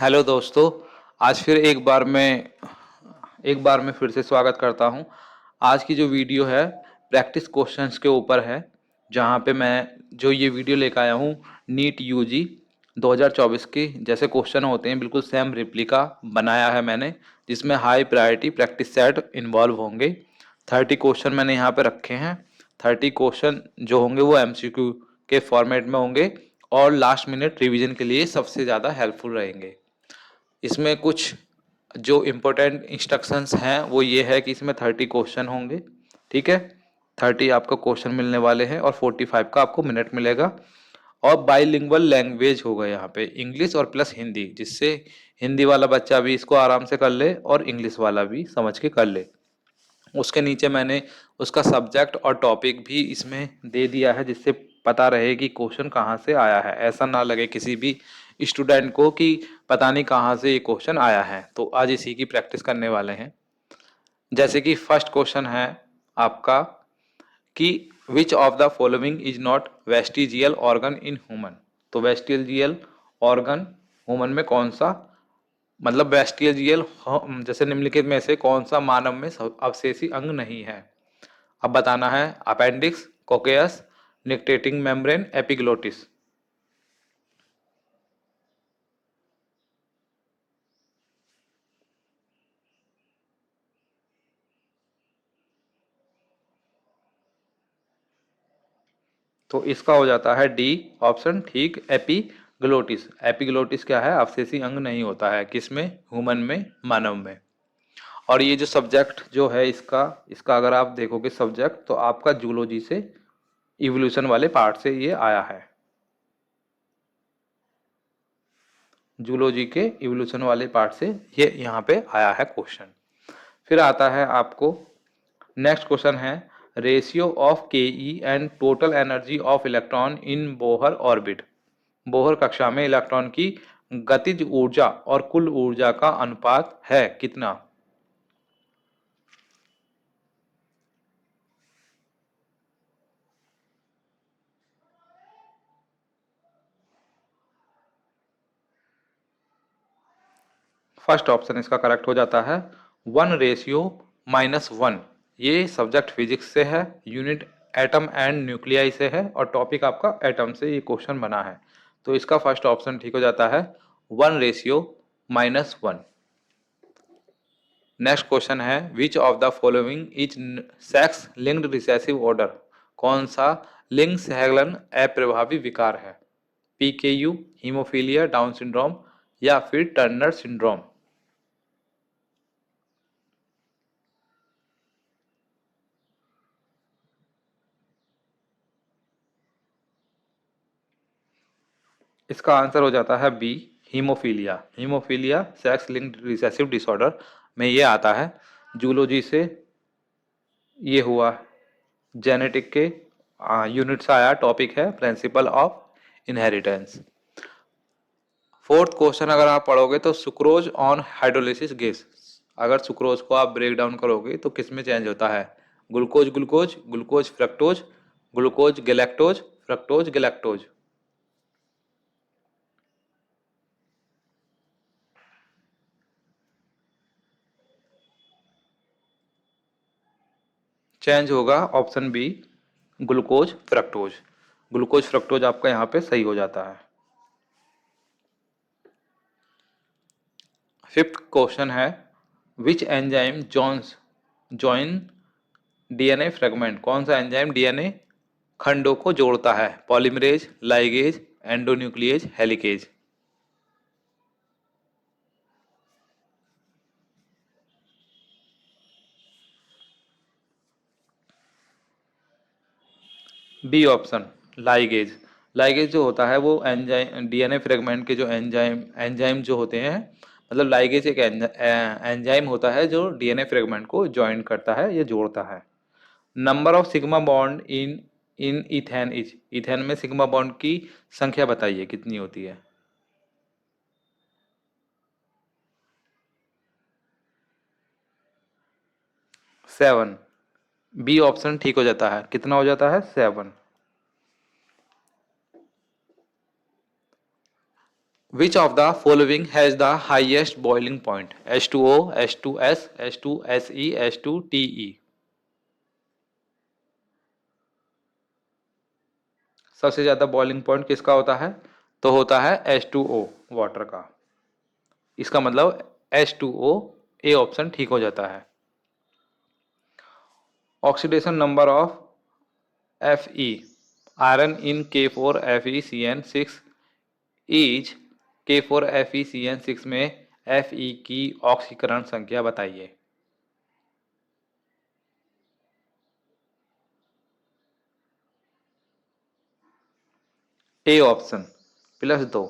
Hello दोस्तों। आज फिर एक बार मैं फिर से स्वागत करता हूं। आज की जो वीडियो है प्रैक्टिस क्वेश्चंस के ऊपर है, जहां पे मैं जो ये वीडियो लेकर आया हूं नीट यूजी 2024 की जैसे क्वेश्चन होते हैं बिल्कुल सेम रेप्लिका बनाया है मैंने, जिसमें high priority practice set involve होंगे। 30 क्वेश्चन मैंने यहाँ पे रखे हैं। 30 क्वेश्चन जो होंगे वो एमसीक्यू के फॉर्मेट में होंगे और लास्ट मिनट रिवीजन के लिए सबसे ज़्यादा हेल्पफुल रहेंगे। इसमें कुछ जो इम्पोर्टेंट इंस्ट्रक्शंस हैं वो ये है कि इसमें 30 क्वेश्चन होंगे। ठीक है, 30 आपको क्वेश्चन मिलने वाले हैं और 45 का आपको मिनट मिलेगा। और बाइलिंगुअल लैंग्वेज होगा यहाँ पे, इंग्लिश और प्लस हिंदी, जिससे हिंदी वाला बच्चा भी इसको आराम से कर ले और इंग्लिश वाला भी समझ के कर ले। उसके नीचे मैंने उसका सब्जेक्ट और टॉपिक भी इसमें दे दिया है, जिससे पता रहे कि क्वेश्चन कहाँ से आया है। ऐसा ना लगे किसी भी स्टूडेंट को कि पता नहीं कहाँ से ये क्वेश्चन आया है। तो आज इसी की प्रैक्टिस करने वाले हैं। जैसे कि फर्स्ट क्वेश्चन है आपका कि which of the following is not vestigial organ in human. तो वेस्टिजियल ऑर्गन ह्यूमन में कौन सा, मतलब वेस्टिजियल जैसे निम्नलिखित में से कौन सा मानव में अवशेषी अंग नहीं है। अब बताना है अपेंडिक्स, कोकेयस, निक्टेटिंग मेम्ब्रेन, एपिग्लोटिस। तो इसका हो जाता है डी ऑप्शन ठीक, एपिग्लोटिस। एपिग्लोटिस क्या है, अवशेषी अंग नहीं होता है, किसमें, ह्यूमन में, मानव में। और ये जो सब्जेक्ट जो है इसका इसका अगर आप देखोगे सब्जेक्ट, तो आपका जूलॉजी से इवोल्यूशन वाले पार्ट से ये आया है। जूलॉजी के इवोल्यूशन वाले पार्ट से ये यहाँ पे आया है क्वेश्चन। फिर आता है आपको नेक्स्ट क्वेश्चन है रेशियो ऑफ के E and total energy of electron in Bohr orbit. Bohr कक्षा में इलेक्ट्रॉन की गतिज ऊर्जा और कुल ऊर्जा का अनुपात है कितना। फर्स्ट ऑप्शन इसका करेक्ट हो जाता है 1:-1। ये सब्जेक्ट फिजिक्स से है, यूनिट एटम एंड न्यूक्लियाई से है और टॉपिक आपका एटम से ये क्वेश्चन बना है। तो इसका फर्स्ट ऑप्शन ठीक हो जाता है 1:-1। नेक्स्ट क्वेश्चन है which of the following is sex linked recessive order. कौन सा लिंग सहगलन अप्रभावी विकार है, पीकेयू, हीमोफीलिया, डाउन सिंड्रोम या फिर टर्नर सिंड्रोम। इसका आंसर हो जाता है B, haemophilia. Haemophilia sex linked recessive disorder में ये आता है। जूलॉजी से ये हुआ, जेनेटिक के यूनिट से आया, टॉपिक है principle of inheritance. Fourth question अगर आप पढ़ोगे तो सुक्रोज ऑन हाइड्रोलिसिस गैस। अगर सुक्रोज को आप ब्रेक डाउन करोगे तो किस में चेंज होता है, glucose glucose, glucose fructose, glucose galactose, fructose galactose. Change होगा option B, glucose fructose. Glucose fructose आपका यहाँ पे सही हो जाता है। फिफ्थ क्वेश्चन है which enzyme joins join DNA fragment. कौन सा एंजाइम डीएनए खंडों को जोड़ता है, polymerase, ligase, endonuclease, helicase. B option, ligase. Ligase जो होता है वो एंजाइम डीएनए फ्रेगमेंट के जो एंजाइम एंजाइम जो होते हैं, मतलब लाइगेज एक एंजाइम होता है जो डीएनए फ्रेगमेंट को ज्वाइन करता है, ये जोड़ता है। Number of sigma bond in in ethane is. Ethane में सिग्मा बॉन्ड की संख्या बताइए कितनी होती है। 7। बी ऑप्शन ठीक हो जाता है, कितना हो जाता है, 7। Which of the following has the highest boiling point? H2O, H2S, H2SE, H2TE. सबसे ज्यादा बॉइलिंग पॉइंट किसका होता है? तो होता है H2O, वाटर का। इसका मतलब H2O, ए ऑप्शन ठीक हो जाता है। Oxidation number of Fe, iron in K4FeCN6 is K4FeCN6 में Fe की ऑक्सीकरण संख्या बताइए। A option +2।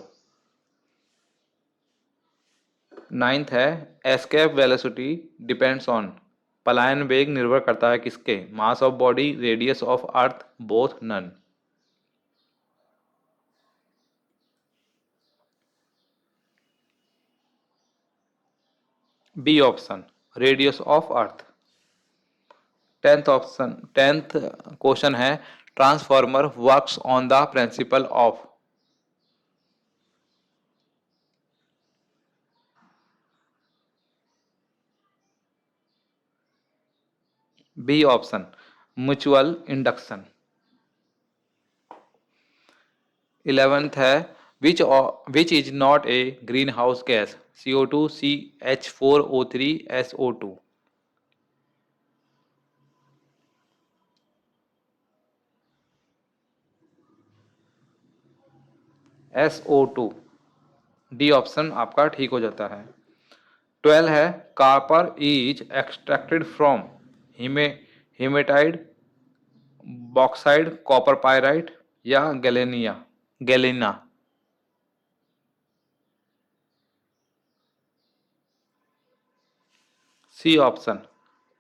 नाइन्थ है एस्केप वेलोसिटी डिपेंड्स ऑन, पलायन वेग निर्भर करता है किसके? Mass of body, radius of earth, both, none. B option radius of earth. Tenth question है transformer works on the principle of. B option mutual induction. 11th है which is not a green house gas? CO2, CH4O3, SO2। SO2, D option आपका ठीक हो जाता है। 12 है copper is extracted from haematite, bauxite, copper pyrite या galena. C option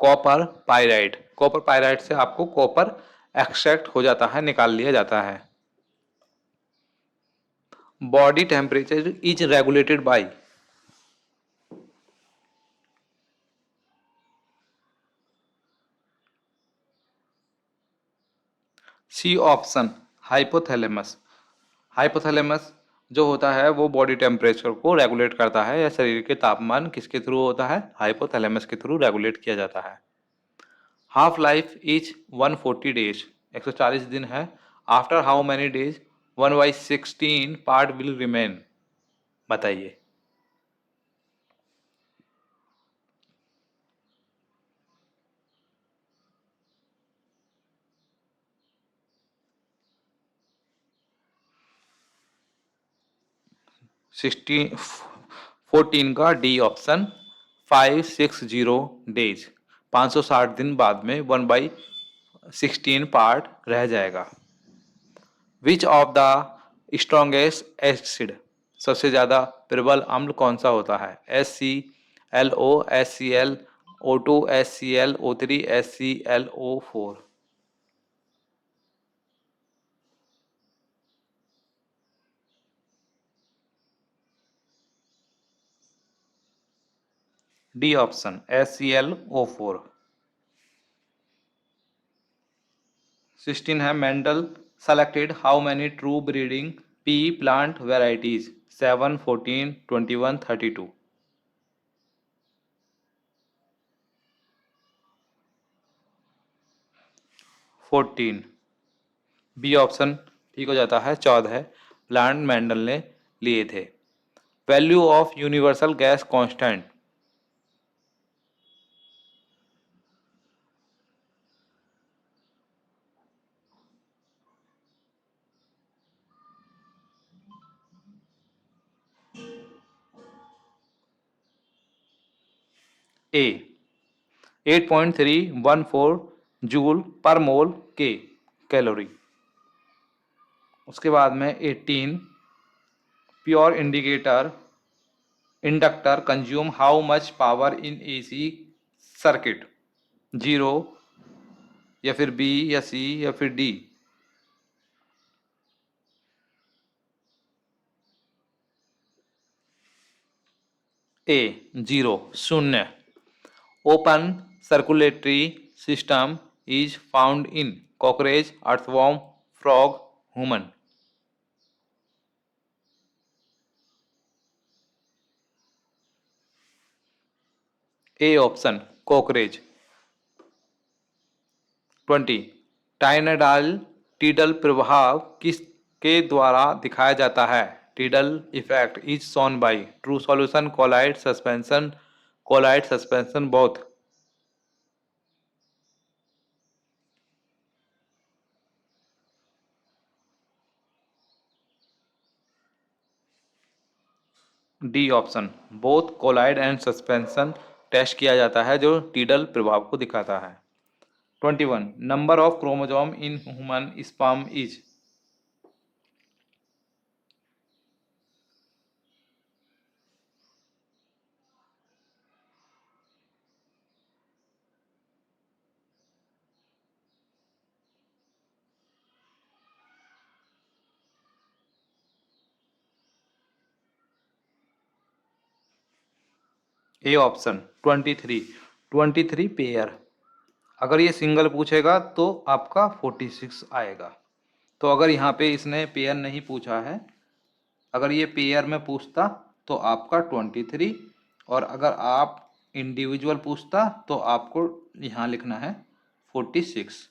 copper pyrite से आपको कॉपर एक्सट्रैक्ट हो जाता है, निकाल लिया जाता है। Body temperature is regulated by. C option hypothalamus. Hypothalamus जो होता है वो बॉडी टेम्परेचर को रेगुलेट करता है, या शरीर के तापमान किसके थ्रू होता है? हाइपोथैलेमस के थ्रू रेगुलेट किया जाता है। हाफ लाइफ इज 140 डेज, 140 दिन है। After how many days 1/16 part will remain? बताइए। 14 का डी ऑप्शन 560 डेज, 560 दिन बाद में 1/16 पार्ट रह जाएगा। Which of the strongest acid, सबसे ज्यादा प्रबल अम्ल कौन सा होता है? HClO, HClO2, HClO3, HClO4। D option HClO4। 16 है Mendel selected how many true breeding pea plant varieties? 7, 14, 21, 32। 14, B option ठीक हो जाता है। 14 प्लांट मेंडल ने लिए थे। Value of universal gas constant. A 8.314 joule per mole के कैलोरी। उसके बाद में 18 pure inductor consume how much power in AC circuit? 0, या फिर बी, या सी, या फिर डी। ए 0, शून्य। Open circulatory system is found in cockroach, earthworm, frog, human. A option cockroach. 20 Tyndall Tyndall प्रभाव किस के द्वारा दिखाया जाता है? Tyndall effect is shown by true solution, colloid suspension both. D option both colloid and suspension test किया जाता है जो टीडल प्रभाव को दिखाता है। 21 number of chromosome in human sperm is. A option 23 23 pair. अगर ये सिंगल पूछेगा तो आपका 46 आएगा। तो अगर यहाँ पे इसने पेयर नहीं पूछा है, अगर ये पेयर में पूछता तो आपका 23, और अगर आप इंडिविजुअल पूछता तो आपको यहाँ लिखना है 46।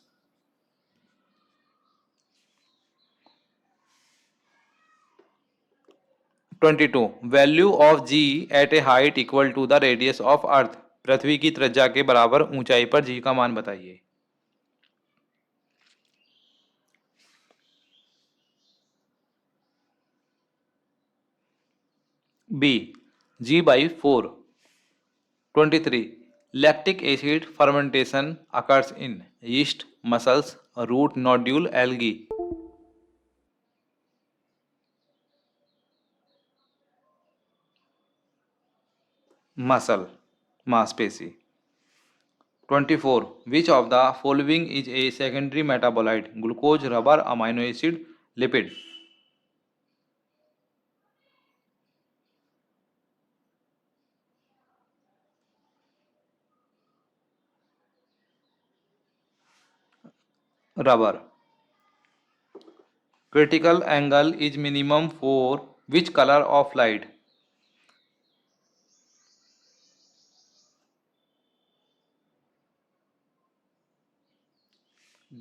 22 value of g at a height equal to the radius of earth. पृथ्वी की त्रिज्या के बराबर ऊंचाई पर जी का मान बताइए। B G by 4। 23 lactic acid fermentation occurs in yeast, mussels, root nodule, algae। Muscle मांसपेशी। 24 which of the following is a secondary metabolite? glucose, rubber, amino acid, lipid। Rubber. critical angle is minimum for which color of light?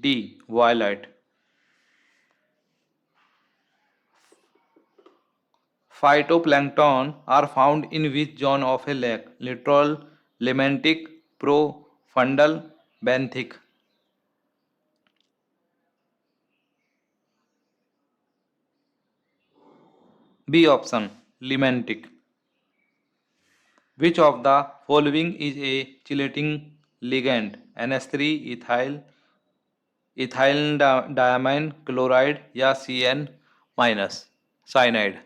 D violet। Phytoplankton are found in which zone of a lake? Littoral, Lemantic, profundal, benthic। B option Lemantic। Which of the following is a chelating ligand? NH3, ethyl diamine chloride या CN minus cyanide.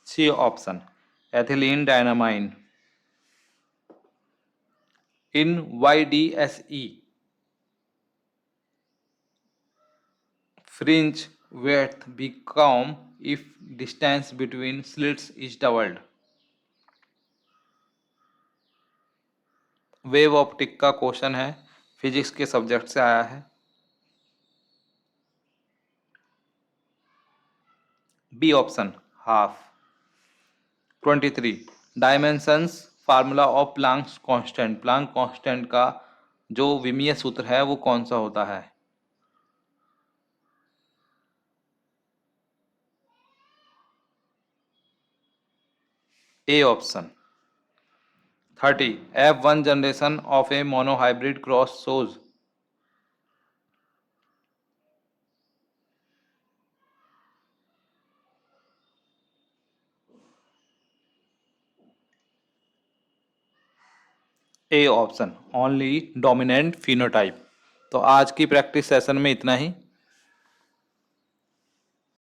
C option ethylene diamine. In YDSE fringe width become if distance between slits is doubled। Wave optic का question है, physics के subject से आया है। B option half. 23 dimensions formula of Planck's constant. Planck constant का जो विमीय सूत्र है वो कौन सा होता है? A option 30 F1 generation of A monohybrid cross shows. A option only dominant phenotype. तो आज की प्रैक्टिस सेशन में इतना ही।